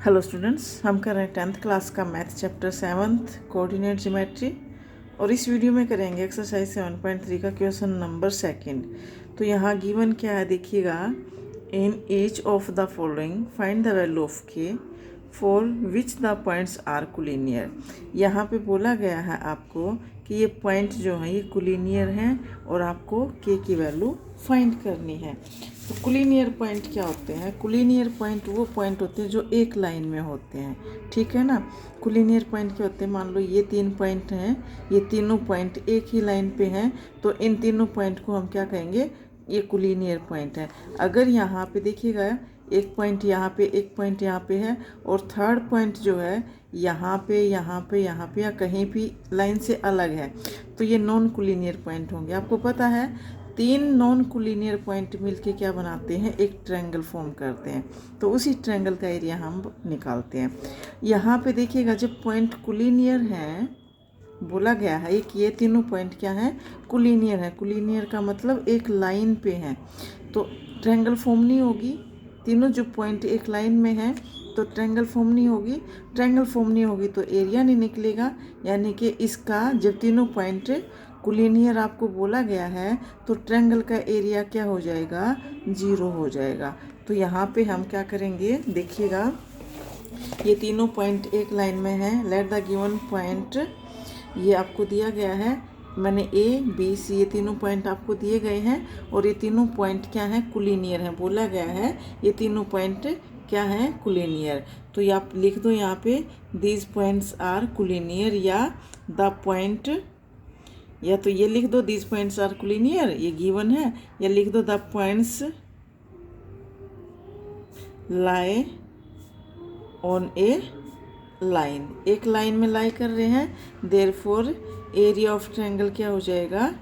Hello students, हम कर रहे हैं 10th क्लास का math chapter 7th coordinate geometry और इस वीडियो में करेंगे एक्सरसाइज 7.3 का क्वेश्चन नंबर 2। तो यहाँ गिवन क्या है देखिएगा, in each of the following find the value of k for which the points are collinear. यहाँ पे बोला गया है आपको कि ये पॉइंट जो है ये कोलिनियर हैं और आपको के की वैल्यू फाइंड करनी है। तो कोलिनियर पॉइंट क्या होते हैं? कोलिनियर पॉइंट वो पॉइंट होते हैं जो एक लाइन में होते हैं, ठीक है ना। कोलिनियर पॉइंट क्या होते हैं, मान लो ये 3 पॉइंट हैं, ये तीनों पॉइंट एक ही लाइन पे हैं, तो इन तीनों पॉइंट को हम क्या कहेंगे, ये कोलिनियर पॉइंट है। अगर यहाँ पे देखिएगा एक पॉइंट यहाँ पे, एक पॉइंट यहाँ पे है और थर्ड पॉइंट जो है यहाँ पे यहाँ पे यहाँ पे या कहीं भी लाइन से अलग है, तो ये नॉन कोलिनियर पॉइंट होंगे। आपको पता है 3 नॉन कोलिनियर पॉइंट मिलके क्या बनाते हैं, एक ट्रायंगल फॉर्म करते हैं। तो उसी ट्रायंगल का एरिया हम निकालते हैं। यहाँ पे देखिएगा जब पॉइंट कोलिनियर हैं, बोला गया है कि ये तीनों पॉइंट क्या हैं, कोलिनियर है। कोलिनियर का मतलब एक लाइन पे हैं, तो ट्रायंगल फॉर्म नहीं होगी। तीनों जो पॉइंट एक लाइन में हैं तो ट्रायंगल फॉर्म नहीं होगी। ट्रायंगल फॉर्म नहीं होगी तो एरिया नहीं निकलेगा, यानी कि इसका जब तीनों पॉइंट कोलिनियर आपको बोला गया है तो ट्रायंगल का एरिया क्या हो जाएगा, 0 हो जाएगा। तो यहाँ पे हम क्या करेंगे देखिएगा, ये तीनों पॉइंट एक लाइन में हैं। लेट द गिवन पॉइंट, ये आपको दिया गया है, मैंने ए बी सी ये तीनों पॉइंट आपको दिए गए हैं और ये तीनों पॉइंट क्या हैं, कोलिनियर हैं। बोला गया है ये तीनों पॉइंट क्या हैं, कोलिनियर। तो ये आप लिख दो यहाँ पे, दीज पॉइंट्स आर कोलिनियर, या द पॉइंट, या तो ये लिख दो दीज पॉइंट्स आर कोलिनियर, ये गिवन है, या लिख दो the points lie on A line, एक लाइन में लाई कर रहे हैं। देयरफॉर एरिया ऑफ ट्रायंगल क्या हो जाएगा,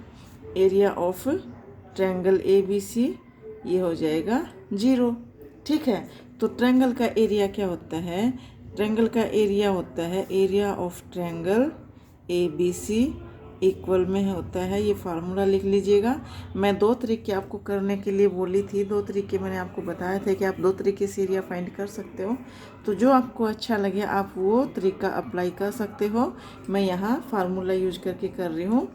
area of triangle A B C ये हो जाएगा 0, ठीक है। तो ट्रायंगल का एरिया क्या होता है, ट्रायंगल का एरिया होता है area of triangle A B C equal में होता है, ये फार्मूला लिख लीजिएगा। मैं 2 तरीके आपको करने के लिए बोली थी, 2 तरीके मैंने आपको बताया था कि आप 2 तरीके से एरिया फाइंड कर सकते हो। तो जो आपको अच्छा लगे आप वो तरीका अप्लाई कर सकते हो। मैं यहाँ फार्मूला यूज करके कर रही हूँ।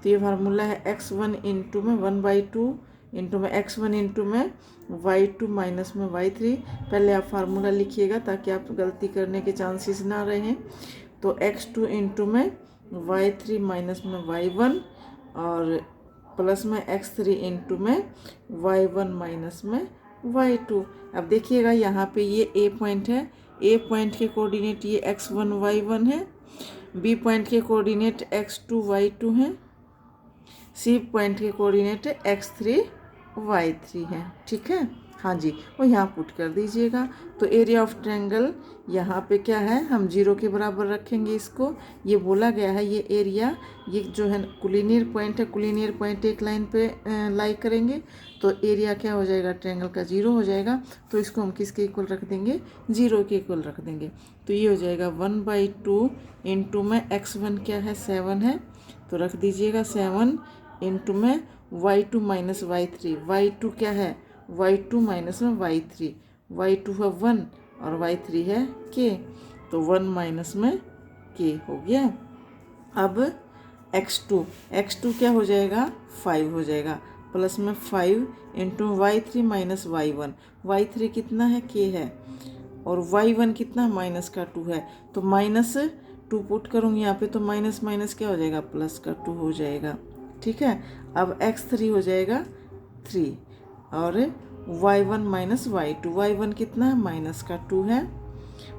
तो ये फार्मूला है x1 इंटू में 1/2 इंटू में x1 इंटू में y2 माइनस में y3। पहले आप फार्मूला लिखिएगा ताकि आप गलती करने के चांसेस ना रहें। तो x2 इंटू में y3 माइनस में y1 और प्लस में x3 इंटू में y1 माइनस में y2। अब देखिएगा यहाँ पे ये a पॉइंट है, a पॉइंट के कोऑर्डिनेट ये x1 y1 है, b पॉइंट के कोऑर्डिनेट x2 y2 हैं, c पॉइंट के कोऑर्डिनेट x3 y3 है, ठीक है। हाँ जी, वो यहाँ पुट कर दीजिएगा। तो एरिया ऑफ ट्रायंगल यहाँ पे क्या है, हम 0 के बराबर रखेंगे इसको। ये बोला गया है ये एरिया, ये जो है कोलिनियर पॉइंट है, कोलिनियर पॉइंट एक लाइन पे लाई करेंगे तो एरिया क्या हो जाएगा, ट्रायंगल का 0 हो जाएगा। तो इसको हम किसके इक्वल रख देंगे, 0 के इक्वल रख देंगे। तो ये हो जाएगा 1/2 इंटू में x1 क्या है, 7 है, तो रख दीजिएगा 7 इंटू में y2 माइनस y3, y2 क्या है, y2 माइनस में y3, y2 है 1 और y3 है k, तो 1 माइनस में k हो गया। अब x2 क्या हो जाएगा, 5 हो जाएगा, प्लस में 5 into y3 minus y1, y3 कितना है, k है, और y1 कितना, माइनस का 2 है, तो माइनस 2 पुट करूँगी यहाँ पे, तो माइनस माइनस क्या हो जाएगा, प्लस का 2 हो जाएगा, ठीक है। अब x3 हो जाएगा 3 और y1 माइनस y2, y1 कितना है, माइनस का 2 है,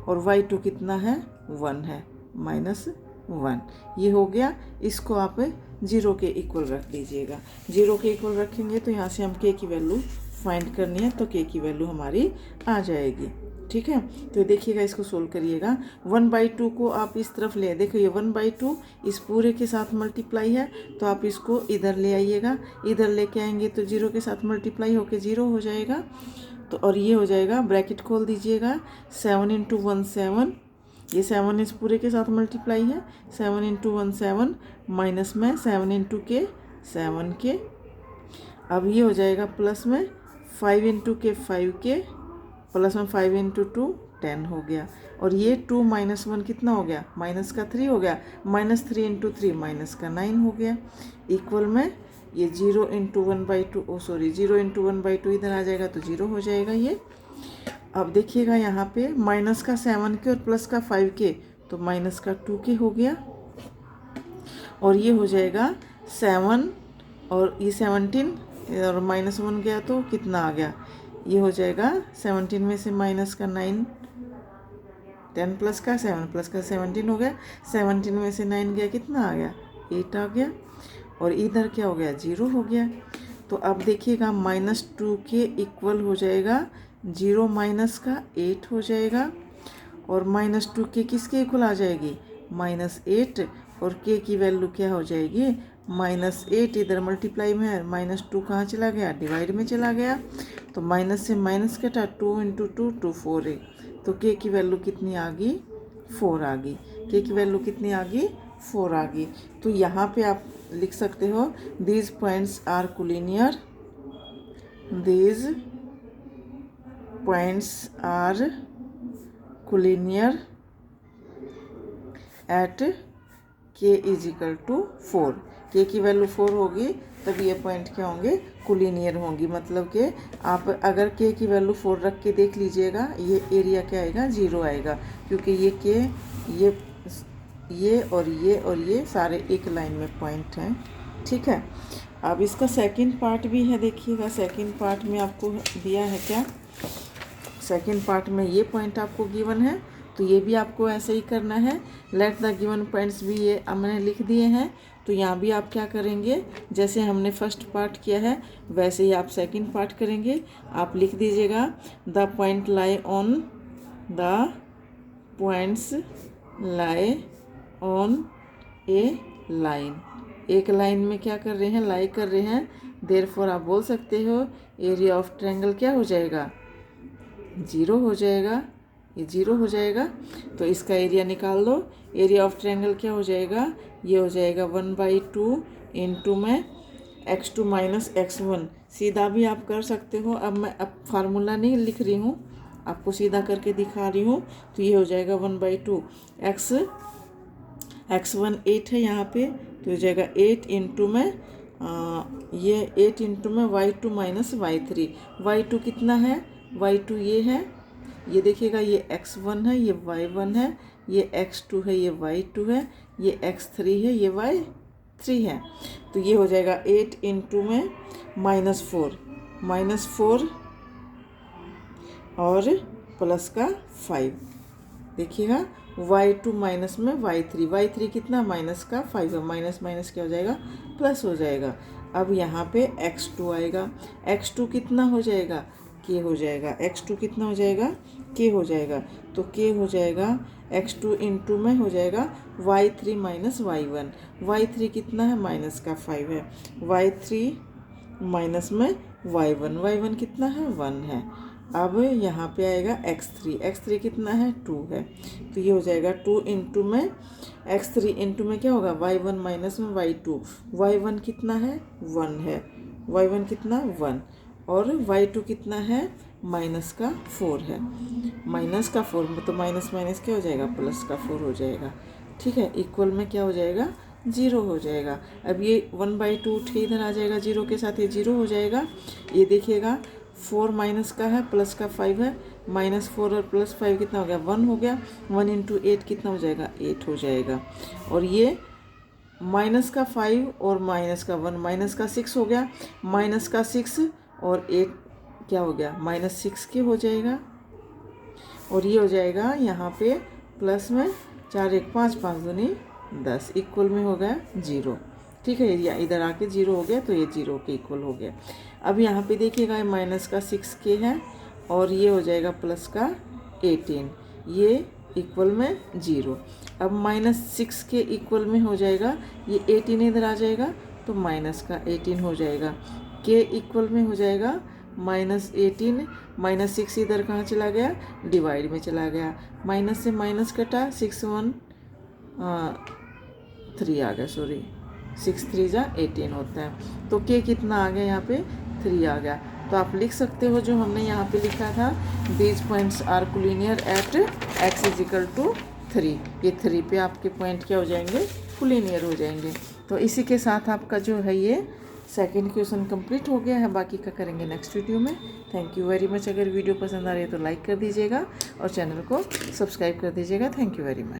और y2 कितना है, 1 है, -1। ये हो गया। इसको आप 0 के इक्वल रख दीजिएगा। 0 के इक्वल रखेंगे तो यहाँ से हम k की वैल्यू फाइंड करनी है, तो k की वैल्यू हमारी आ जाएगी, ठीक है। तो देखिएगा, इसको सोल्व करिएगा। 1/2 को आप इस तरफ ले, देखो ये 1/2 इस पूरे के साथ मल्टीप्लाई है, तो आप इसको इधर ले आइएगा, इधर लेके आएंगे तो 0 के साथ मल्टीप्लाई होके 0 हो जाएगा। तो और ये हो जाएगा, ब्रैकेट खोल दीजिएगा, 7 इंटू 1 7, ये 7 इस पूरे के साथ मल्टीप्लाई है, 7 इंटू 1 7, माइनस में 7 इंटू के 7 के। अब ये हो जाएगा प्लस में 5 इंटू के 5 के, प्लस में 5 इंटू 2 10 हो गया। और ये 2 माइनस 1 कितना हो गया, माइनस का 3 हो गया, -3 इंटू 3 माइनस का 9 हो गया। इक्वल में ये 0 इंटू 1/2 0 इंटू 1/2 इधर आ जाएगा तो 0 हो जाएगा ये। अब देखिएगा यहाँ पे माइनस का 7 के और प्लस का 5 के, तो माइनस का 2 के हो गया। और ये हो जाएगा 7 और ये 17 और -1 गया तो कितना आ गया, ये हो जाएगा 17 में से माइनस का 9, 10 प्लस का 7 प्लस का 17 हो गया। 17 में से 9 गया कितना आ गया, 8 आ गया। और इधर क्या हो गया, 0 हो गया। तो अब देखिएगा -2 के इक्वल हो जाएगा 0 माइनस का 8 हो जाएगा। और -2 के किसके इक्वल आ जाएगी, -8। और के की वैल्यू क्या हो जाएगी, -8। इधर मल्टीप्लाई में है, -2 कहाँ चला गया, डिवाइड में चला गया। तो माइनस से माइनस कटा, 2 इंटू 2 4 है। तो के की वैल्यू कितनी आ गई, 4 आ गई। के की वैल्यू कितनी आ गई, 4 आ गई। तो यहाँ पे आप लिख सकते हो these points are collinear, these points are collinear at K is equal to 4। K की वैल्यू 4 होगी तब ये पॉइंट क्या होंगे, कोलिनियर होंगी। मतलब कि आप अगर के की वैल्यू 4 रख के देख लीजिएगा, ये एरिया क्या आएगा, 0 आएगा, क्योंकि ये के ये सारे एक लाइन में पॉइंट हैं। ठीक है। अब इसका सेकंड पार्ट भी है, देखिएगा सेकंड पार्ट में आपको दिया है क्या, सेकंड पार्ट में ये पॉइंट आपको गिवन है, तो ये भी आपको ऐसे ही करना है। लेट द गिवन पॉइंट्स भी ये मैंने लिख दिए हैं। तो यहाँ भी आप क्या करेंगे, जैसे हमने फर्स्ट पार्ट किया है वैसे ही आप सेकंड पार्ट करेंगे। आप लिख दीजिएगा the point lie on, the points lie on A line. एक लाइन में क्या कर रहे हैं, लाई कर रहे हैं। देयरफॉर आप बोल सकते हो एरिया ऑफ ट्रायंगल क्या हो जाएगा, 0 हो जाएगा। ये 0 हो जाएगा। तो इसका एरिया निकाल दो। एरिया ऑफ ट्रायंगल क्या हो जाएगा, ये हो जाएगा 1/2 इंटू में x2 माइनस x1। सीधा भी आप कर सकते हो। अब मैं फार्मूला नहीं लिख रही हूँ, आपको सीधा करके दिखा रही हूँ। तो ये हो जाएगा 1/2 x1 8 है यहाँ पे, तो हो जाएगा 8 इंटू में ये 8 इंटू में y2 माइनस y3। y2 कितना है, y2 ये है, ये देखिएगा ये x1 है, ये y1 है, ये x2 है, ये y2 है, ये x3 है, ये y3 है। तो ये हो जाएगा 8 इंटू में -4 और प्लस का 5। देखिएगा y2 माइनस में y3 कितना, माइनस का 5 है। माइनस माइनस क्या हो जाएगा, प्लस हो जाएगा। अब यहाँ पे x2 आएगा, x2 कितना हो जाएगा, के हो जाएगा। x2 कितना हो जाएगा, के हो जाएगा। तो के हो जाएगा x2 इंटू में हो जाएगा y3 माइनस y1। y3 कितना है, माइनस का 5 है। y3 माइनस में y1 कितना है, 1 है। अब यहाँ पे आएगा x3 कितना है, 2 है। तो ये हो जाएगा 2 इंटू में x3 इंटू में क्या होगा, y1 माइनस में y2। y1 कितना है, 1 है। y1 कितना, 1। और y2 कितना है, माइनस का 4 है। माइनस का 4 तो माइनस माइनस क्या हो जाएगा, प्लस का 4 हो जाएगा। ठीक है। इक्वल में क्या हो जाएगा, 0 हो जाएगा। अब ये 1/2 उठ के इधर आ जाएगा, 0 के साथ ये 0 हो जाएगा। ये देखिएगा 4 माइनस का है, प्लस का 5 है। -4 और +5 कितना हो गया, 1 हो गया। 1 इंटू 8 कितना हो जाएगा, 8 हो जाएगा। और ये माइनस का 5 और माइनस का 1 माइनस का 6 हो गया। माइनस का 6 और 8 क्या हो गया, -6 के हो जाएगा। और ये हो जाएगा यहाँ पे प्लस में 4 1 5 5 दूनी 10 इक्वल में हो गया 0। ठीक है। या इधर आके 0 हो गया, तो ये 0 के इक्वल हो गया। अब यहाँ पे देखिएगा माइनस का 6 के है और ये हो जाएगा प्लस का 18, ये इक्वल में 0। अब -6 के इक्वल में हो जाएगा, ये 18 इधर आ जाएगा तो माइनस का 18 हो जाएगा। के इक्वल में हो जाएगा -18, -6 इधर कहाँ चला गया, डिवाइड में चला गया। माइनस से माइनस कटा, 6 1 3 आ गया, सॉरी 6 3 जा 18 होता है। तो के कितना आ गया यहाँ पे, 3 आ गया। तो आप लिख सकते हो जो हमने यहाँ पे लिखा था, these points are collinear at x=3। ये 3 पे आपके पॉइंट क्या हो जाएंगे, कोलिनियर हो जाएंगे। तो इसी के साथ आपका जो है ये सेकंड क्वेश्चन कंप्लीट हो गया है। बाकी का करेंगे नेक्स्ट वीडियो में। Thank you very much. अगर वीडियो पसंद आ रही है तो लाइक कर दीजिएगा और चैनल को सब्सक्राइब कर दीजिएगा। Thank you very much.